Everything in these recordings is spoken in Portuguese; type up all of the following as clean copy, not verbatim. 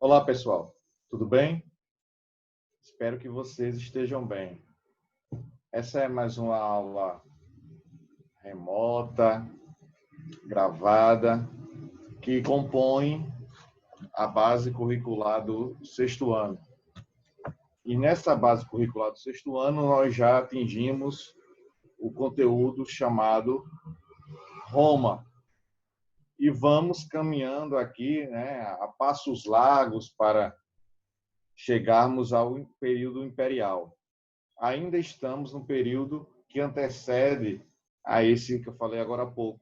Olá, pessoal. Tudo bem? Espero que vocês estejam bem. Essa é mais uma aula remota, gravada, que compõe a base curricular do sexto ano. E nessa base curricular do sexto ano, nós já atingimos o conteúdo chamado Roma. E vamos caminhando aqui, a passos largos para chegarmos ao período imperial. Ainda estamos no período que antecede a esse que eu falei agora há pouco,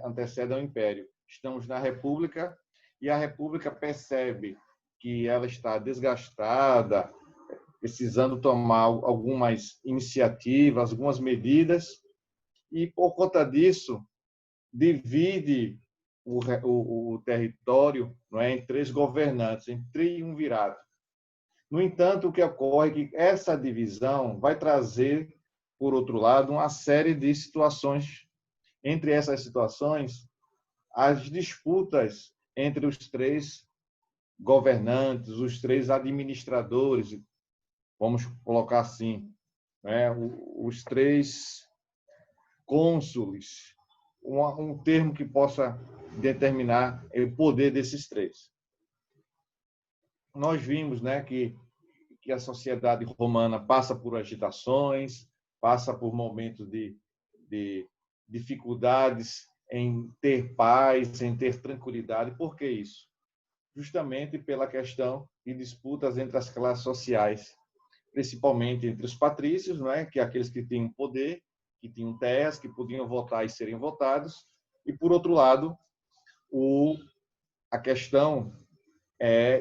antecede ao Império. Estamos na República e a República percebe que ela está desgastada, precisando tomar algumas iniciativas, algumas medidas, e por conta disso divide o território, não é, em três governantes, em triunvirato. No entanto, o que ocorre é que essa divisão vai trazer, por outro lado, uma série de situações. Entre essas situações, as disputas entre os três governantes, os três administradores, vamos colocar assim, os três cônsules, um termo que possa determinar o poder desses três. Nós vimos, que a sociedade romana passa por agitações, passa por momentos de dificuldades em ter paz, em ter tranquilidade. Por que isso? Justamente pela questão de disputas entre as classes sociais, principalmente entre os patrícios, que é aqueles que tinham poder, que tinham terras, que podiam votar e serem votados, e, por outro lado, a questão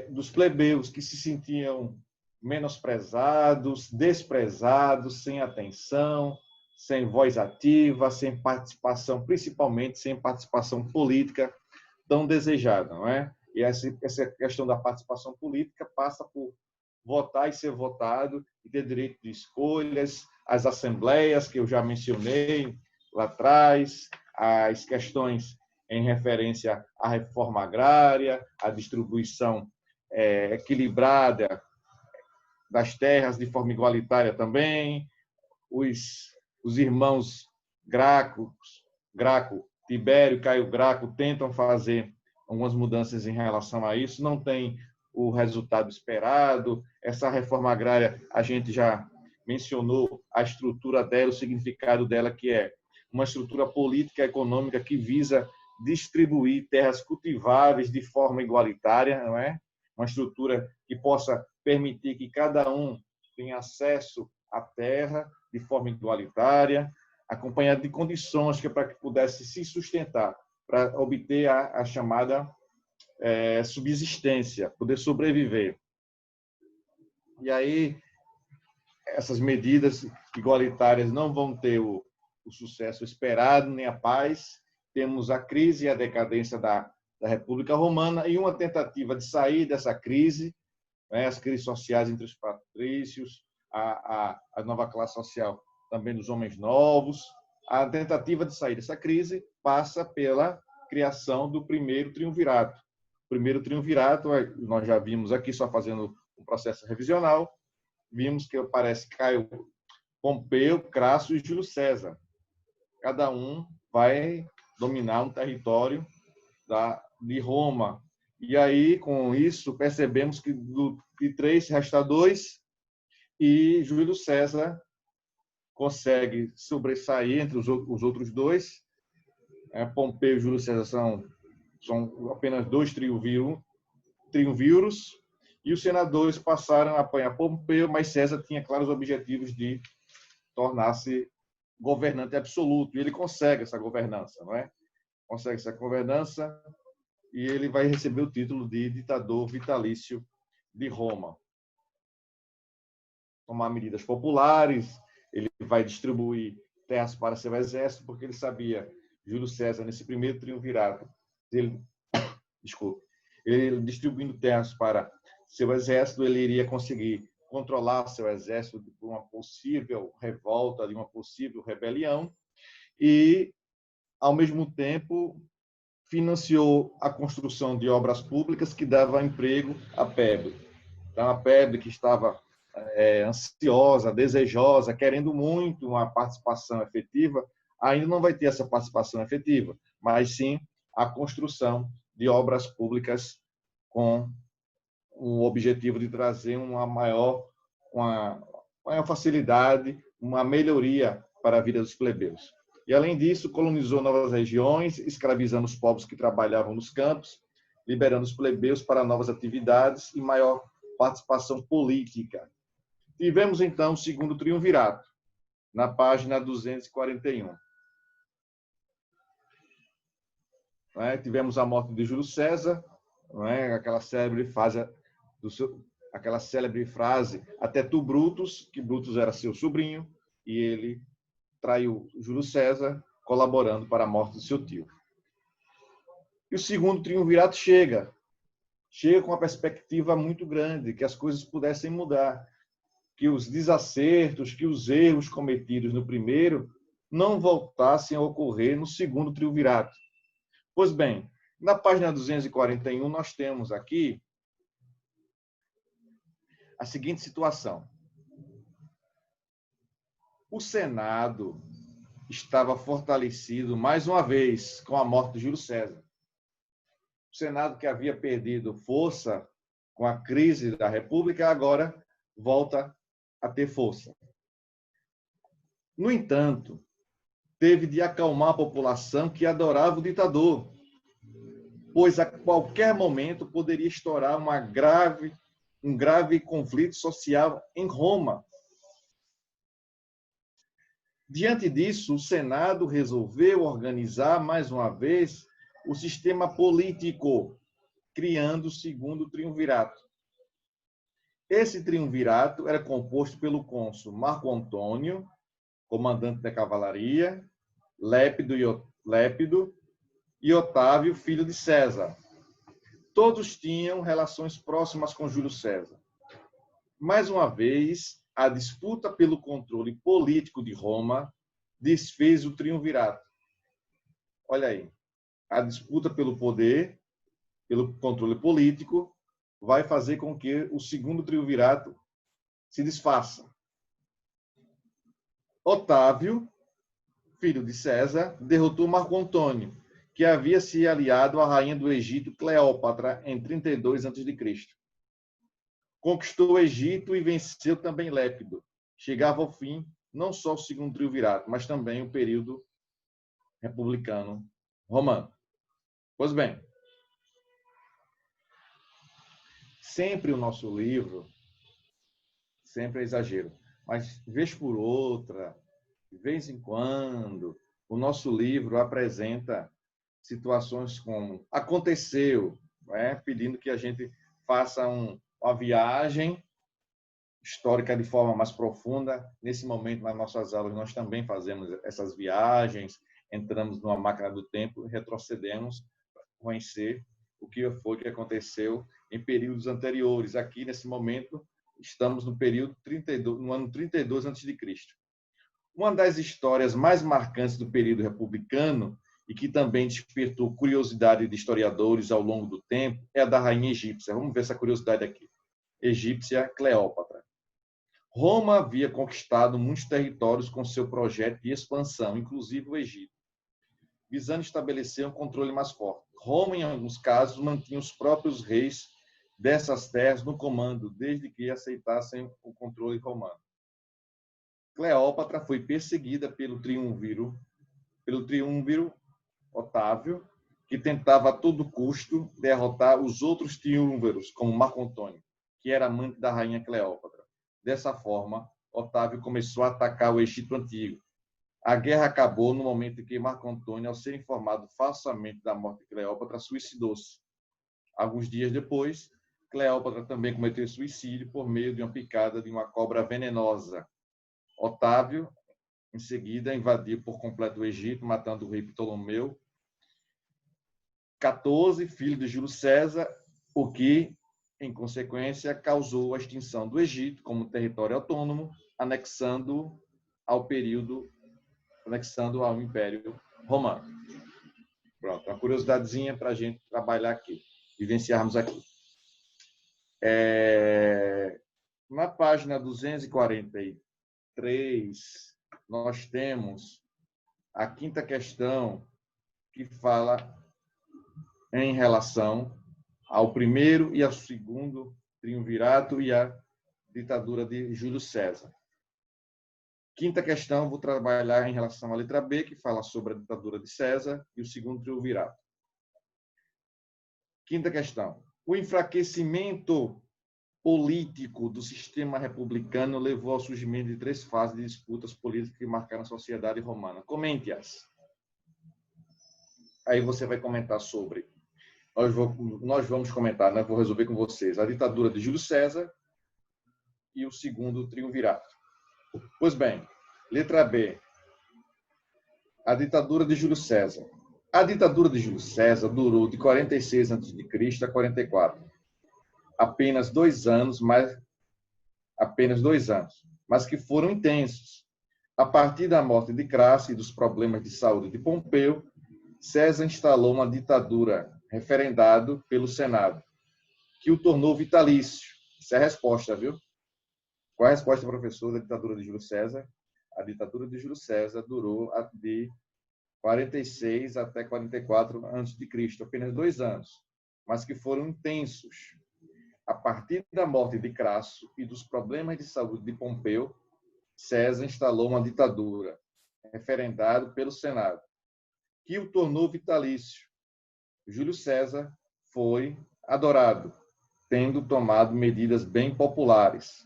dos plebeus, que se sentiam menosprezados, desprezados, sem atenção, sem voz ativa, sem participação, principalmente sem participação política tão desejada, não é? E essa questão da participação política passa por votar e ser votado, e ter direito de escolhas, as assembleias que eu já mencionei lá atrás, as questões em referência à reforma agrária, à distribuição equilibrada das terras de forma igualitária também. Os irmãos Graco, Tibério e Caio Graco tentam fazer algumas mudanças em relação a isso, não tem o resultado esperado. Essa reforma agrária, a gente já mencionou a estrutura dela, o significado dela, que é uma estrutura política e econômica que visa distribuir terras cultiváveis de forma igualitária, não é? Uma estrutura que possa permitir que cada um tenha acesso à terra de forma igualitária, acompanhado de condições para que pudesse se sustentar, para obter a chamada subsistência, poder sobreviver. E aí, essas medidas igualitárias não vão ter o sucesso esperado, nem a paz. Temos a crise e a decadência da República Romana e uma tentativa de sair dessa crise, as crises sociais entre os patrícios, a nova classe social também dos homens novos. A tentativa de sair dessa crise passa pela criação do primeiro triunvirato. O primeiro triunvirato, nós já vimos aqui, só fazendo um processo revisional, vimos que aparece Caio Pompeu, Crasso e Júlio César. Cada um vai dominar um território de Roma. E aí, com isso, percebemos que de três resta dois, e Júlio César consegue sobressair entre os outros dois. Pompeu e Júlio César são apenas dois triunviros, e os senadores passaram a apanhar Pompeu, mas César tinha claros objetivos de tornar-se governante absoluto, e ele consegue essa governança, não é? Consegue essa governança, e ele vai receber o título de ditador vitalício de Roma. Tomar medidas populares, ele vai distribuir terras para seu exército, porque ele sabia, Júlio César, nesse primeiro triunvirato, ele distribuindo terras para seu exército, ele iria conseguir controlar seu exército de uma possível revolta, de uma possível rebelião, e, ao mesmo tempo, financiou a construção de obras públicas que davam emprego à plebe. Então, a plebe que estava ansiosa, desejosa, querendo muito uma participação efetiva, ainda não vai ter essa participação efetiva, mas sim a construção de obras públicas com o objetivo de trazer uma maior facilidade, uma melhoria para a vida dos plebeus. E, além disso, colonizou novas regiões, escravizando os povos que trabalhavam nos campos, liberando os plebeus para novas atividades e maior participação política. Tivemos, então, o segundo triunvirato, na página 241. Tivemos a morte de Júlio César, aquela célebre frase, até tu, Brutus, que Brutus era seu sobrinho, e ele traiu Júlio César, colaborando para a morte do seu tio. E o segundo triunvirato chega com uma perspectiva muito grande, que as coisas pudessem mudar, que os desacertos, que os erros cometidos no primeiro não voltassem a ocorrer no segundo triunvirato. Pois bem, na página 241 nós temos aqui a seguinte situação. O Senado estava fortalecido mais uma vez com a morte de Júlio César. O Senado, que havia perdido força com a crise da República, agora volta a ter força. No entanto, teve de acalmar a população que adorava o ditador, pois a qualquer momento poderia estourar um grave conflito social em Roma. Diante disso, o Senado resolveu organizar mais uma vez o sistema político, criando o segundo triunvirato. Esse triunvirato era composto pelo cônsul Marco Antônio, comandante da cavalaria, Lépido e Otávio, filho de César. Todos tinham relações próximas com Júlio César. Mais uma vez, a disputa pelo controle político de Roma desfez o triunvirato. Olha aí, a disputa pelo poder, pelo controle político, vai fazer com que o segundo triunvirato se desfaça. Otávio, filho de César, derrotou Marco Antônio, que havia se aliado à rainha do Egito, Cleópatra, em 32 a.C. Conquistou o Egito e venceu também Lépido. Chegava ao fim não só o segundo triunvirato, mas também o período republicano romano. Pois bem, sempre o nosso livro, sempre é exagero, mas vez por outra, de vez em quando, o nosso livro apresenta situações como aconteceu, pedindo que a gente faça uma viagem histórica de forma mais profunda. Nesse momento, nas nossas aulas, nós também fazemos essas viagens, entramos numa máquina do tempo e retrocedemos para conhecer o que foi que aconteceu em períodos anteriores. Aqui, nesse momento, estamos no período 32, no ano 32 a.C. Uma das histórias mais marcantes do período republicano e que também despertou curiosidade de historiadores ao longo do tempo é a da rainha egípcia. Vamos ver essa curiosidade aqui. Egípcia Cleópatra. Roma havia conquistado muitos territórios com seu projeto de expansão, inclusive o Egito, visando estabelecer um controle mais forte. Roma, em alguns casos, mantinha os próprios reis dessas terras no comando, desde que aceitassem o controle romano. Cleópatra foi perseguida pelo triunviro Otávio, que tentava a todo custo derrotar os outros triunviros, como Marco Antônio, que era amante da rainha Cleópatra. Dessa forma, Otávio começou a atacar o Egito Antigo. A guerra acabou no momento em que Marco Antônio, ao ser informado falsamente da morte de Cleópatra, suicidou-se. Alguns dias depois, Cleópatra também cometeu suicídio por meio de uma picada de uma cobra venenosa. Otávio, em seguida, invadiu por completo o Egito, matando o rei Ptolomeu XIV, filho de Júlio César, o que, em consequência, causou a extinção do Egito como território autônomo, anexando ao Império Romano. Pronto, uma curiosidadezinha para a gente trabalhar aqui, vivenciarmos aqui. Na página 243, nós temos a quinta questão, que fala em relação ao primeiro e ao segundo triunvirato e a ditadura de Júlio César. Quinta questão, vou trabalhar em relação à letra B, que fala sobre a ditadura de César e o segundo triunvirato. Quinta questão. O enfraquecimento político do sistema republicano levou ao surgimento de 3 fases de disputas políticas que marcaram a sociedade romana. Comente-as. Aí você vai comentar sobre. Nós vamos comentar, né? Vou resolver com vocês. A ditadura de Júlio César e o segundo triunvirato. Pois bem, letra B. A ditadura de Júlio César. A ditadura de Júlio César durou de 46 a.C. a 44. Apenas 2 anos, mas que foram intensos. A partir da morte de Crasso e dos problemas de saúde de Pompeu, César instalou uma ditadura referendado pelo Senado, que o tornou vitalício. Essa é a resposta, viu? Qual é a resposta, professor, da ditadura de Júlio César? A ditadura de Júlio César durou de 46 até 44 a.C., apenas 2 anos, mas que foram intensos. A partir da morte de Crasso e dos problemas de saúde de Pompeu, César instalou uma ditadura, referendado pelo Senado, que o tornou vitalício. Júlio César foi adorado, tendo tomado medidas bem populares,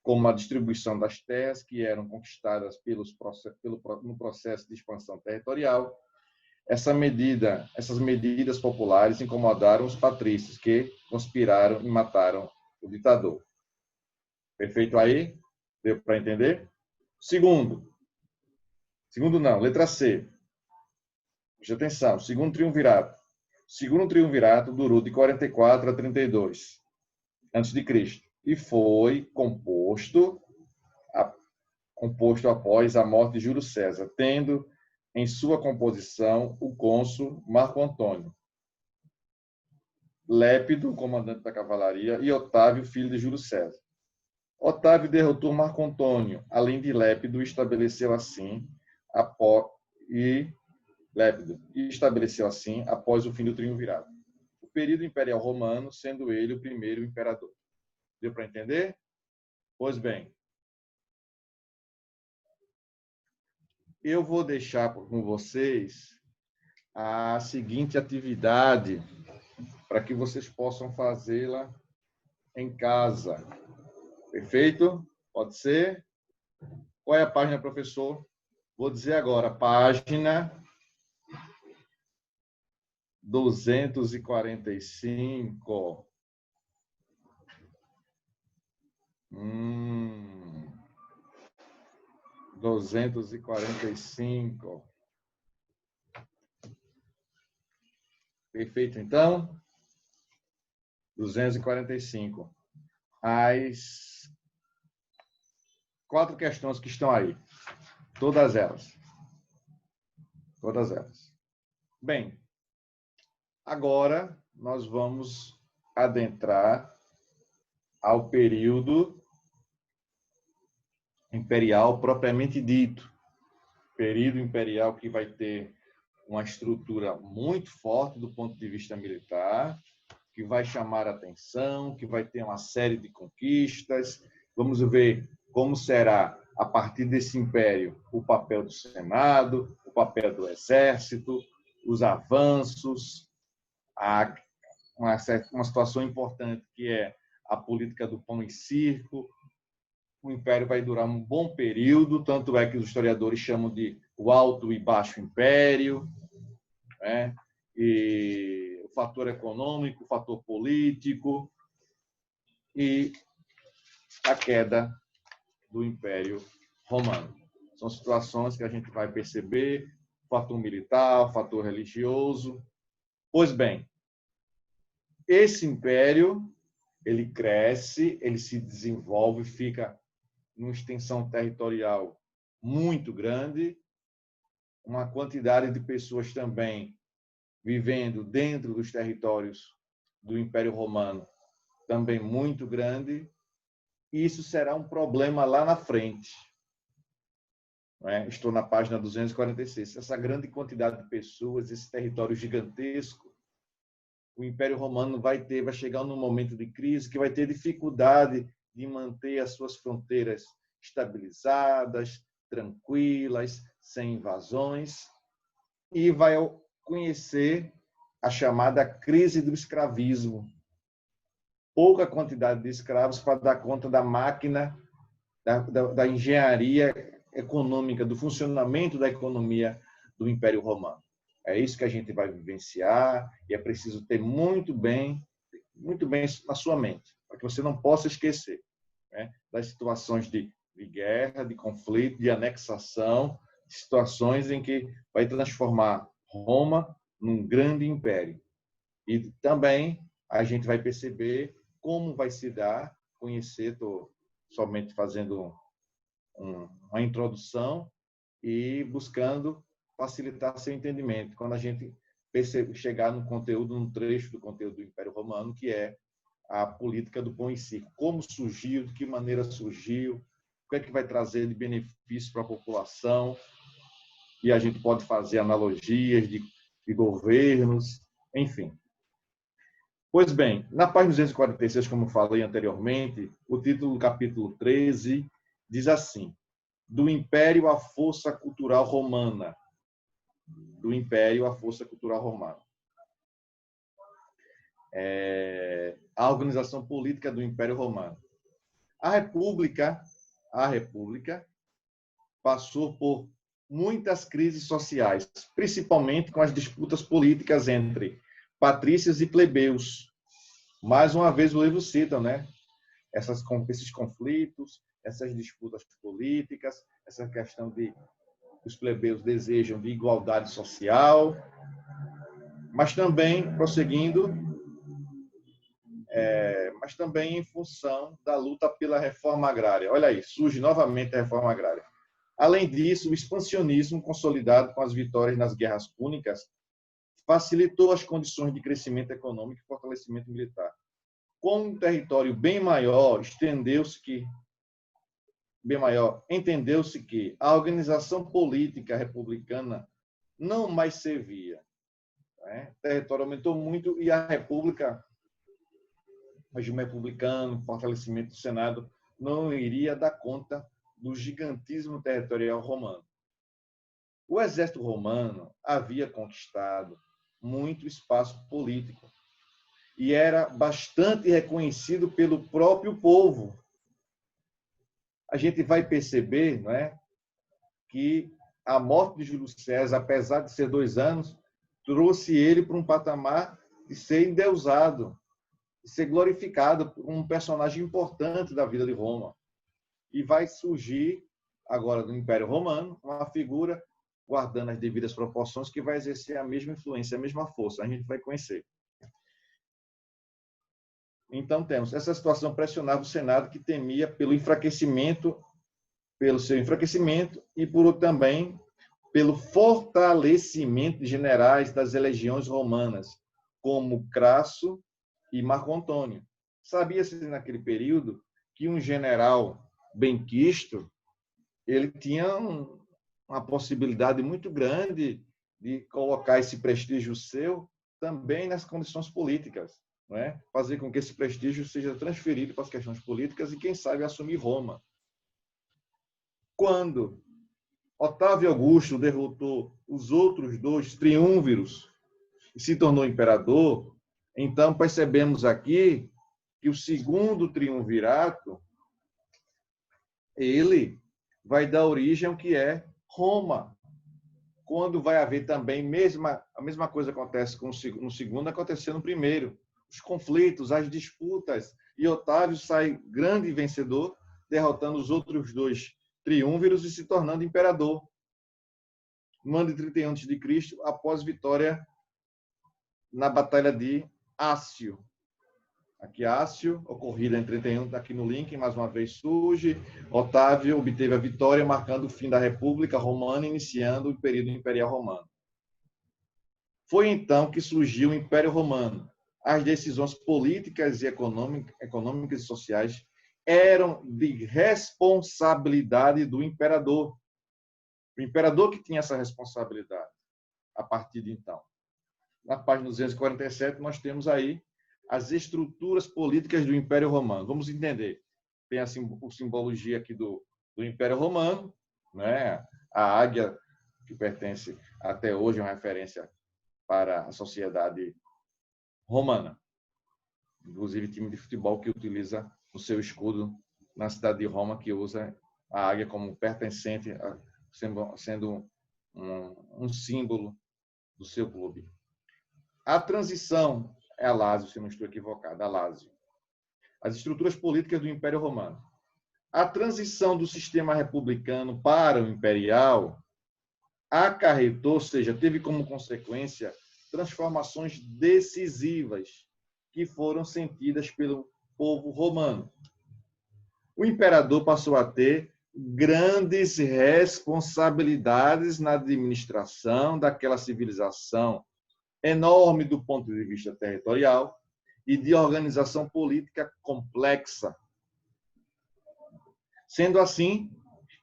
como a distribuição das terras que eram conquistadas no processo de expansão territorial. Essas medidas populares incomodaram os patrícios, que conspiraram e mataram o ditador. Perfeito aí? Deu para entender? Segundo não, letra C. Preste atenção, segundo triunvirato. O segundo triunvirato durou de 44 a 32 a.C. e foi composto após a morte de Júlio César, tendo em sua composição o cônsul Marco Antônio, Lépido, comandante da cavalaria, e Otávio, filho de Júlio César. Otávio derrotou Marco Antônio, além de Lépido, estabeleceu assim após o fim do triunvirato o período imperial romano, sendo ele o primeiro imperador. Deu para entender? Pois bem, eu vou deixar com vocês a seguinte atividade para que vocês possam fazê-la em casa. Perfeito? Pode ser? Qual é a página, professor? Vou dizer agora, página 245. 245. Perfeito, então? 245. As 4 questões que estão aí. Todas elas. Todas elas. Bem, agora nós vamos adentrar ao período imperial propriamente dito. Período imperial que vai ter uma estrutura muito forte do ponto de vista militar, que vai chamar a atenção, que vai ter uma série de conquistas. Vamos ver como será, a partir desse império, o papel do Senado, o papel do Exército, os avanços, uma situação importante que é a política do pão e circo. O Império vai durar um bom período, tanto é que os historiadores chamam de o Alto e Baixo Império, né? E o fator econômico, o fator político e a queda do Império Romano. São situações que a gente vai perceber, o fator militar, o fator religioso. Pois bem, esse império, ele cresce, ele se desenvolve, fica numa extensão territorial muito grande, uma quantidade de pessoas também vivendo dentro dos territórios do Império Romano, também muito grande, e isso será um problema lá na frente. Estou na página 246. Essa grande quantidade de pessoas, esse território gigantesco, o Império Romano vai chegar num momento de crise que vai ter dificuldade de manter as suas fronteiras estabilizadas, tranquilas, sem invasões, e vai conhecer a chamada crise do escravismo. Pouca quantidade de escravos para dar conta da máquina, da engenharia econômica, do funcionamento da economia do Império Romano. É isso que a gente vai vivenciar e é preciso ter muito bem na sua mente, para que você não possa esquecer, né, das situações de guerra, de conflito, de anexação, de situações em que vai transformar Roma num grande império. E também a gente vai perceber como vai se dar, conhecer, estou somente fazendo uma introdução e buscando facilitar seu entendimento. Quando a gente chegar no conteúdo, num trecho do conteúdo do Império Romano, que é a política do pão e circo. Como surgiu, de que maneira surgiu, o que é que vai trazer de benefício para a população, e a gente pode fazer analogias de governos, enfim. Pois bem, na página 246, como falei anteriormente, o título do capítulo 13 diz assim: do Império à Força Cultural Romana. Do Império à Força Cultural Romana. A organização política do Império Romano. A República passou por muitas crises sociais, principalmente com as disputas políticas entre patrícios e plebeus. Mais uma vez o livro cita, né? Esses conflitos, essas disputas políticas, essa questão de os plebeus desejam de igualdade social, mas também, prosseguindo, mas também em função da luta pela reforma agrária. Olha aí, surge novamente a reforma agrária. Além disso, o expansionismo, consolidado com as vitórias nas guerras púnicas, facilitou as condições de crescimento econômico e fortalecimento militar. Com um território bem maior, entendeu-se que a organização política republicana não mais servia. O território aumentou muito e a República, o regime republicano, o fortalecimento do Senado, não iria dar conta do gigantismo territorial romano. O exército romano havia conquistado muito espaço político e era bastante reconhecido pelo próprio povo. A gente vai perceber, não é, que a morte de Júlio César, apesar de ser 2 anos, trouxe ele para um patamar de ser endeusado, de ser glorificado como um personagem importante da vida de Roma. E vai surgir, agora no Império Romano, uma figura, guardando as devidas proporções, que vai exercer a mesma influência, a mesma força. A gente vai conhecer. Então, temos essa situação pressionava o Senado, que temia pelo seu enfraquecimento e também pelo fortalecimento de generais das legiões romanas, como Crasso e Marco Antônio. Sabia-se naquele período que um general benquisto, ele tinha uma possibilidade muito grande de colocar esse prestígio seu também nas condições políticas, não é? Fazer com que esse prestígio seja transferido para as questões políticas e, quem sabe, assumir Roma. Quando Otávio Augusto derrotou os outros 2 triunviros e se tornou imperador, então percebemos aqui que o segundo triunvirato, ele vai dar origem ao que é Roma. Quando vai haver também a mesma coisa acontece no segundo, aconteceu no primeiro. Os conflitos, as disputas, e Otávio sai grande vencedor, derrotando os outros 2 triunviros e se tornando imperador. No ano de 31 a.C., após vitória na Batalha de Ácio. Aqui, Ácio, ocorrida em 31, aqui no link, mais uma vez surge. Otávio obteve a vitória, marcando o fim da República Romana, iniciando o período imperial romano. Foi então que surgiu o Império Romano. As decisões políticas e econômicas e sociais eram de responsabilidade do imperador. O imperador que tinha essa responsabilidade a partir de então. Na página 247, nós temos aí as estruturas políticas do Império Romano. Vamos entender. Tem a simbologia aqui do Império Romano, né? A águia, que pertence até hoje, é uma referência para a sociedade romana. Inclusive, time de futebol que utiliza o seu escudo na cidade de Roma, que usa a águia como pertencente, sendo um símbolo do seu clube. A transição é a Lazio, se não estou equivocado, a Lazio. As estruturas políticas do Império Romano. A transição do sistema republicano para o imperial acarretou, ou seja, teve como consequência transformações decisivas que foram sentidas pelo povo romano. O imperador passou a ter grandes responsabilidades na administração daquela civilização enorme do ponto de vista territorial e de organização política complexa. Sendo assim,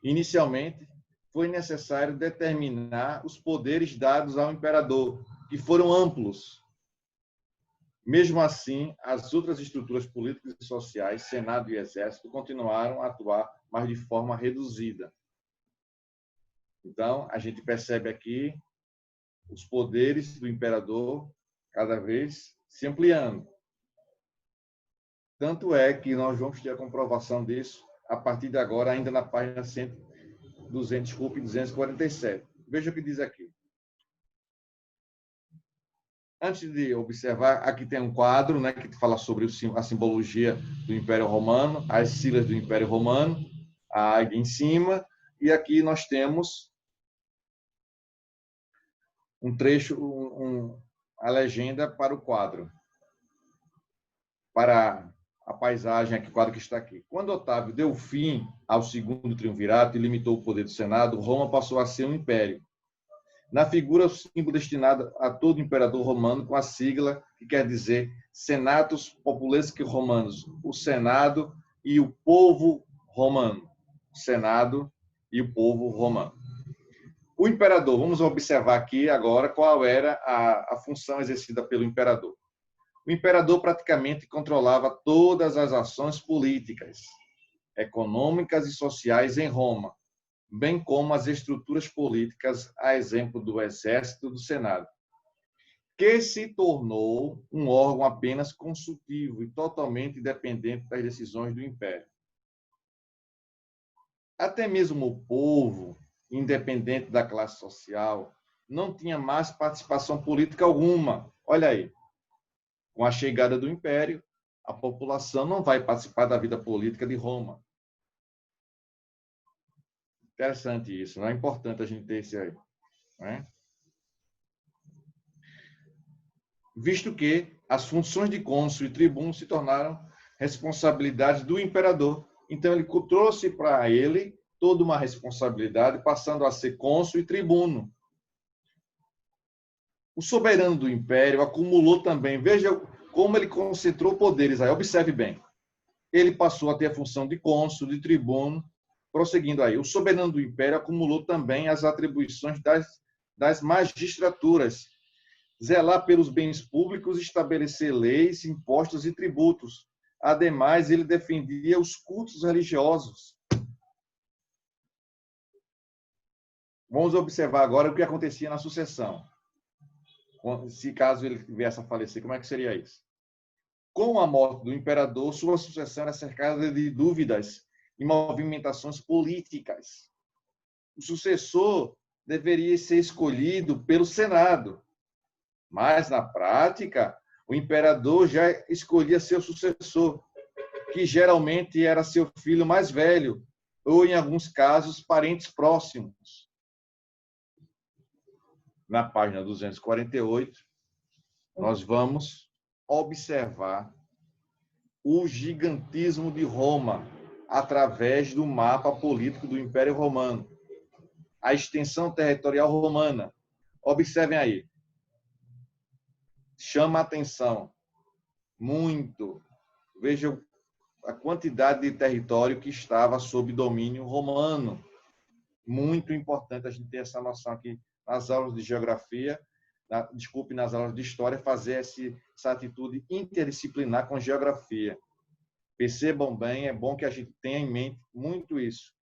inicialmente, foi necessário determinar os poderes dados ao imperador, que foram amplos. Mesmo assim, as outras estruturas políticas e sociais, Senado e Exército, continuaram a atuar, mas de forma reduzida. Então, a gente percebe aqui os poderes do imperador cada vez se ampliando. Tanto é que nós vamos ter a comprovação disso a partir de agora, ainda na página 247. Veja o que diz aqui. Antes de observar, aqui tem um quadro, né, que fala sobre a simbologia do Império Romano, as siglas do Império Romano, a águia em cima, e aqui nós temos um trecho, a legenda para o quadro, para a paisagem, aqui, o quadro que está aqui. Quando Otávio deu fim ao segundo triunvirato e limitou o poder do Senado, Roma passou a ser um império. Na figura, o símbolo destinado a todo imperador romano, com a sigla que quer dizer Senatus Populesque Romanus, o Senado e o povo romano. O Senado e o povo romano. O imperador, vamos observar aqui agora qual era a função exercida pelo imperador. O imperador praticamente controlava todas as ações políticas, econômicas e sociais em Roma, bem como as estruturas políticas, a exemplo do Exército e do Senado, que se tornou um órgão apenas consultivo e totalmente dependente das decisões do Império. Até mesmo o povo, independente da classe social, não tinha mais participação política alguma. Olha aí, com a chegada do Império, a população não vai participar da vida política de Roma. Interessante isso, não é importante a gente ter isso aí, né? Visto que as funções de cônsul e tribuno se tornaram responsabilidades do imperador. Então, ele trouxe para ele toda uma responsabilidade, passando a ser cônsul e tribuno. O soberano do império acumulou também, veja como ele concentrou poderes aí, observe bem. Ele passou a ter a função de cônsul, de tribuno, prosseguindo aí. O soberano do império acumulou também as atribuições das magistraturas, zelar pelos bens públicos, estabelecer leis, impostos e tributos. Ademais, ele defendia os cultos religiosos. Vamos observar agora o que acontecia na sucessão. Se caso ele viesse a falecer, como é que seria isso? Com a morte do imperador, sua sucessão era cercada de dúvidas e movimentações políticas. O sucessor deveria ser escolhido pelo Senado, mas, na prática, o imperador já escolhia seu sucessor, que geralmente era seu filho mais velho, ou, em alguns casos, parentes próximos. Na página 248, nós vamos observar o gigantismo de Roma através do mapa político do Império Romano, a extensão territorial romana. Observem aí. chama a atenção muito. Veja a quantidade de território que estava sob domínio romano. Muito importante a gente ter essa noção aqui nas aulas de geografia, nas aulas de história, fazer essa atitude interdisciplinar com geografia. Percebam bem, é bom que a gente tenha em mente muito isso.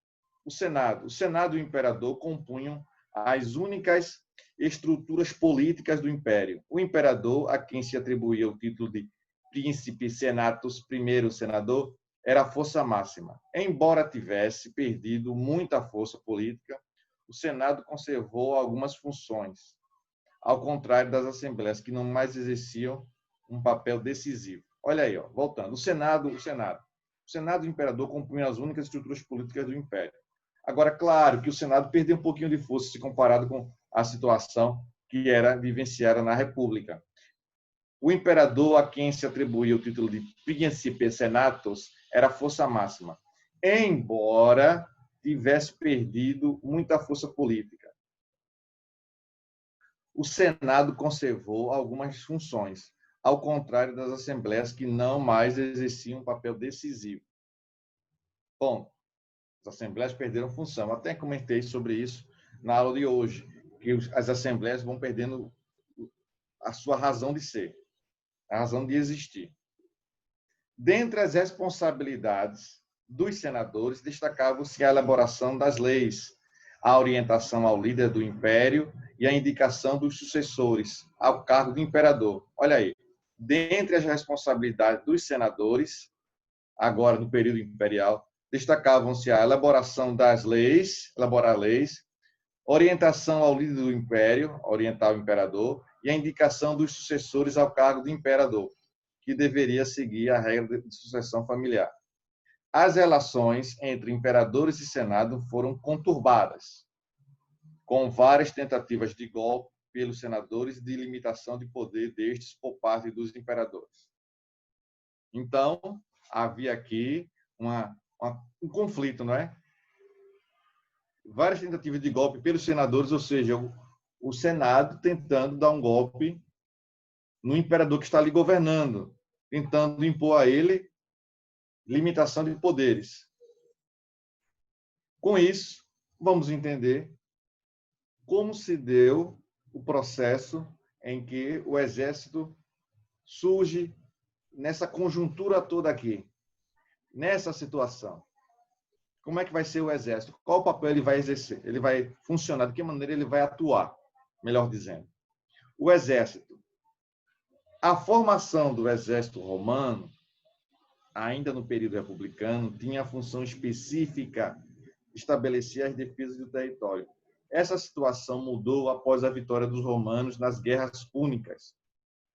O Senado e o imperador compunham as únicas estruturas políticas do império. O imperador, a quem se atribuía o título de príncipe senatus, primeiro senador, era a força máxima. Embora tivesse perdido muita força política, o Senado conservou algumas funções, ao contrário das assembleias, que não mais exerciam um papel decisivo. Olha aí, voltando. O Senado e o imperador compunham as únicas estruturas políticas do império. Agora, claro que o Senado perdeu um pouquinho de força se comparado com a situação que era vivenciada na República. O imperador, a quem se atribuía o título de príncipe senatus, era a força máxima, embora tivesse perdido muita força política. O Senado conservou algumas funções, ao contrário das assembleias que não mais exerciam um papel decisivo. Bom, as assembleias perderam função. Eu até comentei sobre isso na aula de hoje, que as assembleias vão perdendo a sua razão de ser, a razão de existir. Dentre as responsabilidades dos senadores, destacava-se a elaboração das leis, a orientação ao líder do império e a indicação dos sucessores ao cargo do imperador. Olha aí, dentre as responsabilidades dos senadores, agora no período imperial, destacavam-se a elaboração das leis, elaborar leis, orientação ao líder do império, orientar o imperador, e a indicação dos sucessores ao cargo do imperador, que deveria seguir a regra de sucessão familiar. As relações entre imperadores e Senado foram conturbadas, com várias tentativas de golpe pelos senadores de limitação de poder destes por parte dos imperadores. Então, havia aqui um conflito, não é? Várias tentativas de golpe pelos senadores, ou seja, o Senado tentando dar um golpe no imperador que está ali governando, tentando impor a ele limitação de poderes. Com isso, vamos entender como se deu o processo em que o exército surge nessa conjuntura toda aqui, nessa situação. Como é que vai ser o exército? Qual o papel ele vai exercer? Ele vai funcionar? De que maneira ele vai atuar? Melhor dizendo. O exército. A formação do exército romano, ainda no período republicano, tinha a função específica de estabelecer as defesas do território. Essa situação mudou após a vitória dos romanos nas guerras púnicas,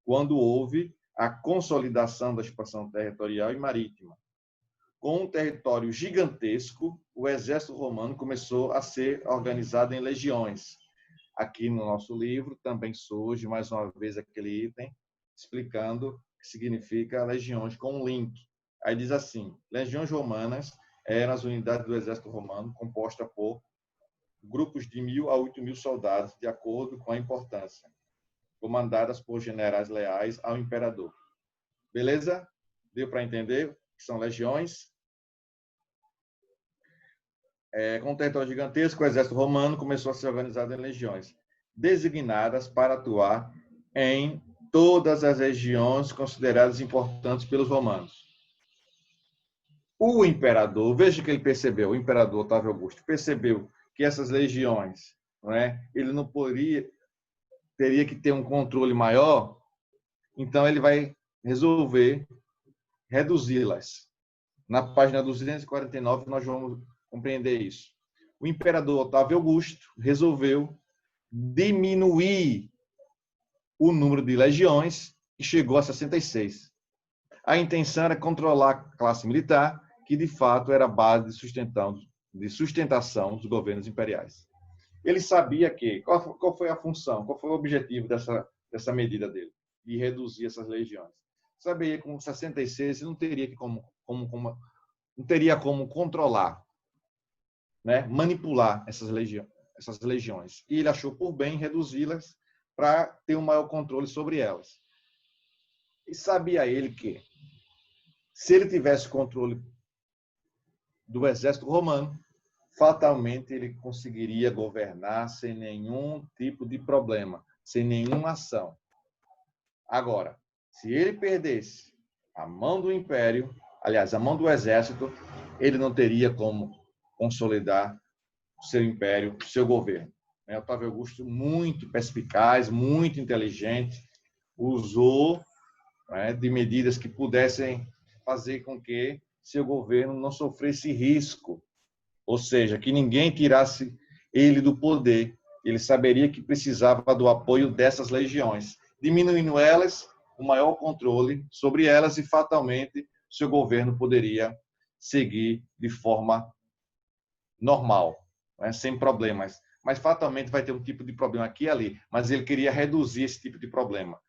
quando houve a consolidação da expansão territorial e marítima. Com um território gigantesco, o exército romano começou a ser organizado em legiões. Aqui no nosso livro também surge mais uma vez aquele item explicando o que significa legiões com um link. Aí diz assim: legiões romanas eram as unidades do exército romano composta por grupos de 1.000 a 8.000 soldados, de acordo com a importância, comandadas por generais leais ao imperador. Beleza? Deu para entender o que são legiões? Com um território gigantesco, o exército romano começou a ser organizado em legiões, designadas para atuar em todas as regiões consideradas importantes pelos romanos. O imperador, veja que ele percebeu, o imperador Otávio Augusto percebeu que essas legiões, não é, ele não teria que ter um controle maior, então ele vai resolver reduzi-las. Na página 249 nós vamos compreender isso. O imperador Otávio Augusto resolveu diminuir o número de legiões e chegou a 66. A intenção era controlar a classe militar, que de fato era a base de sustentação dos governos imperiais. Ele sabia que, qual foi a função, qual foi o objetivo dessa medida dele, de reduzir essas legiões. Sabia que com 66 não teria como controlar, né, manipular essas legiões. E ele achou por bem reduzi-las para ter um maior controle sobre elas. E sabia ele que, se ele tivesse controle do exército romano, fatalmente ele conseguiria governar sem nenhum tipo de problema, sem nenhuma ação. Agora, se ele perdesse a mão do império, aliás, a mão do exército, ele não teria como consolidar o seu império, o seu governo. Otávio Augusto, muito perspicaz, muito inteligente, usou de medidas que pudessem fazer com que seu governo não sofresse risco, ou seja, que ninguém tirasse ele do poder. Ele saberia que precisava do apoio dessas legiões, diminuindo elas, o maior controle sobre elas e, fatalmente, seu governo poderia seguir de forma normal, sem problemas. Mas, fatalmente, vai ter um tipo de problema aqui e ali. Mas ele queria reduzir esse tipo de problema,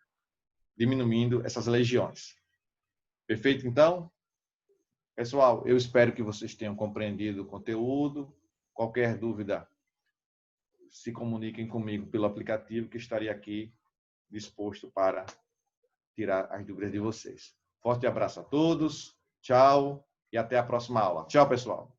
diminuindo essas legiões. Perfeito, então? Pessoal, eu espero que vocês tenham compreendido o conteúdo. Qualquer dúvida, se comuniquem comigo pelo aplicativo, que estarei aqui disposto para tirar as dúvidas de vocês. Forte abraço a todos, tchau e até a próxima aula. Tchau, pessoal.